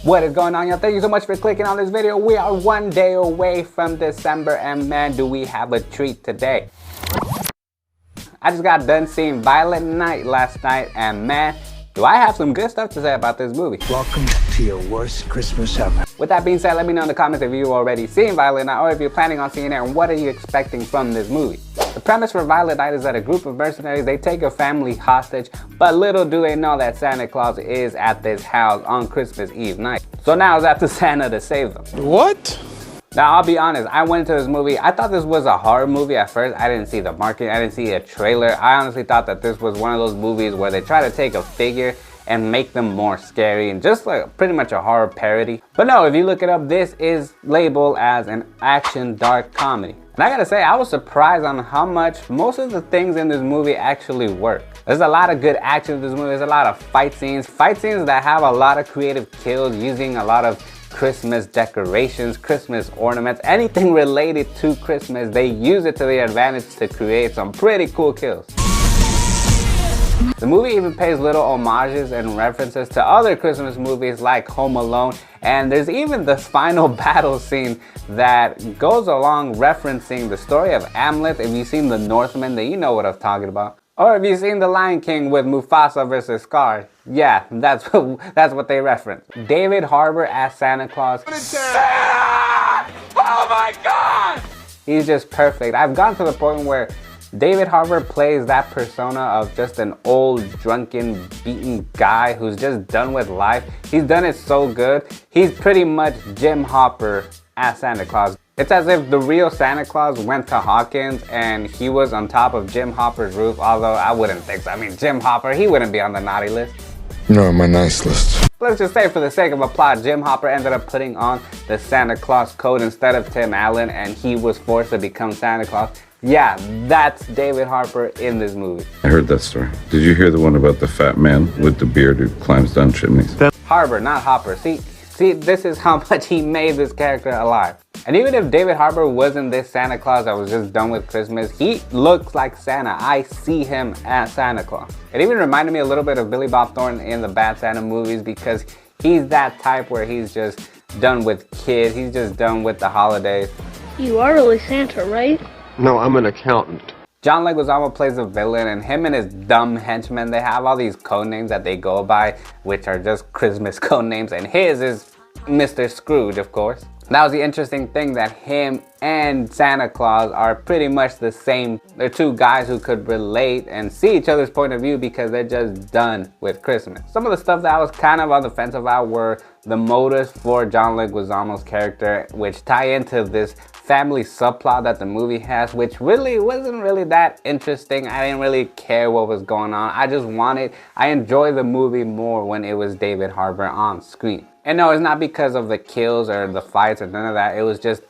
What is going on, y'all? Thank you so much for clicking on this video. We are one day away from December, and man, do we have a treat today. I just got done seeing Violent Night last night, and man, do I have some good stuff to say about this movie. Welcome to your worst Christmas ever. With that being said, let me know in the comments if you've already seen Violent Night or if you're planning on seeing it, and what are you expecting from this movie. The premise for Violent Night is that a group of mercenaries, they take a family hostage, but little do they know that Santa Claus is at this house on Christmas Eve night. So now it's up to Santa to save them. What? Now, I'll be honest, I went into this movie, I thought this was a horror movie at first. I didn't see the marketing, I didn't see a trailer. I honestly thought that this was one of those movies where they try to take a figure and make them more scary and just like pretty much a horror parody. But no, if you look it up, this is labeled as an action dark comedy. And I gotta say, I was surprised on how much most of the things in this movie actually work. There's a lot of good action in this movie. There's a lot of fight scenes that have a lot of creative kills using a lot of Christmas decorations, Christmas ornaments, anything related to Christmas. They use it to their advantage to create some pretty cool kills. The movie even pays little homages and references to other Christmas movies like Home Alone, and there's even the final battle scene that goes along referencing the story of Hamlet. If you've seen The Northman, then you know what I'm talking about. Or if you've seen The Lion King with Mufasa versus Scar, yeah, that's what they reference. David Harbour as Santa Claus. Santa! Oh my God! He's just perfect. I've gotten to the point where David Harbour plays that persona of just an old, drunken, beaten guy who's just done with life. He's done it so good. He's pretty much Jim Hopper as Santa Claus. It's as if the real Santa Claus went to Hawkins and he was on top of Jim Hopper's roof, although I wouldn't think so. I mean, Jim Hopper, he wouldn't be on the naughty list. No, my nice list. Let's just say, for the sake of a plot, Jim Hopper ended up putting on the Santa Claus coat instead of Tim Allen, and he was forced to become Santa Claus. Yeah, that's David Harbour in this movie. I heard that story. Did you hear the one about the fat man with the beard who climbs down chimneys? Harbour, not Hopper. See, this is how much he made this character alive. And even if David Harbour wasn't this Santa Claus that was just done with Christmas, he looks like Santa. I see him as Santa Claus. It even reminded me a little bit of Billy Bob Thornton in the Bad Santa movies, because he's that type where he's just done with kids. He's just done with the holidays. You are really Santa, right? No, I'm an accountant. John Leguizamo plays the villain, and him and his dumb henchmen, they have all these code names that they go by, which are just Christmas code names, and his is Mr. Scrooge, of course. That was the interesting thing, that him and Santa Claus are pretty much the same. They're two guys who could relate and see each other's point of view because they're just done with Christmas. Some of the stuff that I was kind of on the fence about were the motives for John Leguizamo's character, which tie into this family subplot that the movie has, which really wasn't really that interesting. I didn't really care what was going on. I enjoyed the movie more when it was David Harbour on screen. And no, it's not because of the kills or the fights or none of that. It was just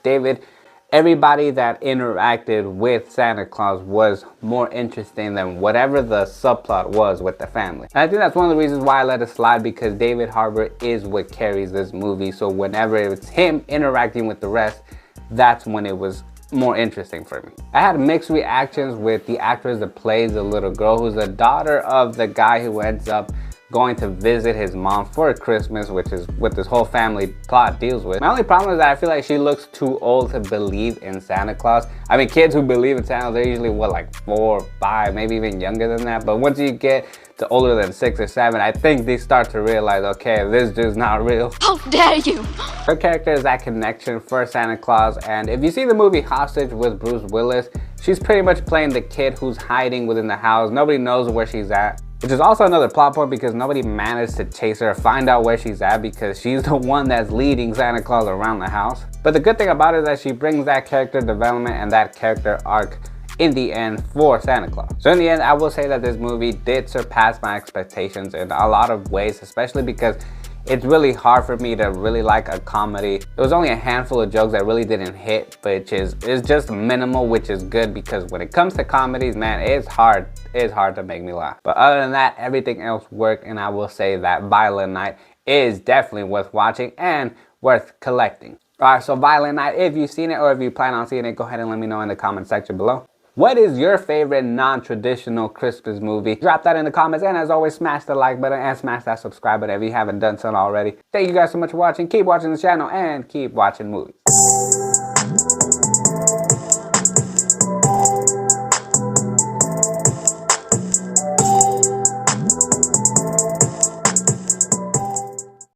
everybody that interacted with Santa Claus was more interesting than whatever the subplot was with the family. And I think that's one of the reasons why I let it slide, because David Harbour is what carries this movie. So whenever it's him interacting with the rest, that's when it was more interesting for me. I had mixed reactions with the actress that plays the little girl, who's the daughter of the guy who ends up going to visit his mom for Christmas, which is what this whole family plot deals with. My only problem is that I feel like she looks too old to believe in Santa Claus. I mean, kids who believe in Santa, they're usually what, like 4 or 5, maybe even younger than that. But once you get to older than 6 or 7, I think they start to realize, okay, this dude's not real. How dare you! Her character is that connection for Santa Claus, and if you see the movie Hostage with Bruce Willis, she's pretty much playing the kid who's hiding within the house. Nobody knows where she's at. Which is also another plot point, because nobody managed to chase her or find out where she's at, because she's the one that's leading Santa Claus around the house. But the good thing about it is that she brings that character development and that character arc in the end for Santa Claus. So in the end, I will say that this movie did surpass my expectations in a lot of ways, especially because it's really hard for me to really like a comedy. There was only a handful of jokes that really didn't hit, which is just minimal, which is good, because when it comes to comedies, man, it's hard to make me laugh. But other than that, everything else worked, and I will say that Violent Night is definitely worth watching and worth collecting. Alright, so Violent Night, if you've seen it or if you plan on seeing it, go ahead and let me know in the comment section below. What is your favorite non-traditional Christmas movie? Drop that in the comments, and as always, smash the like button and smash that subscribe button if you haven't done so already. Thank you guys so much for watching. Keep watching the channel and keep watching movies.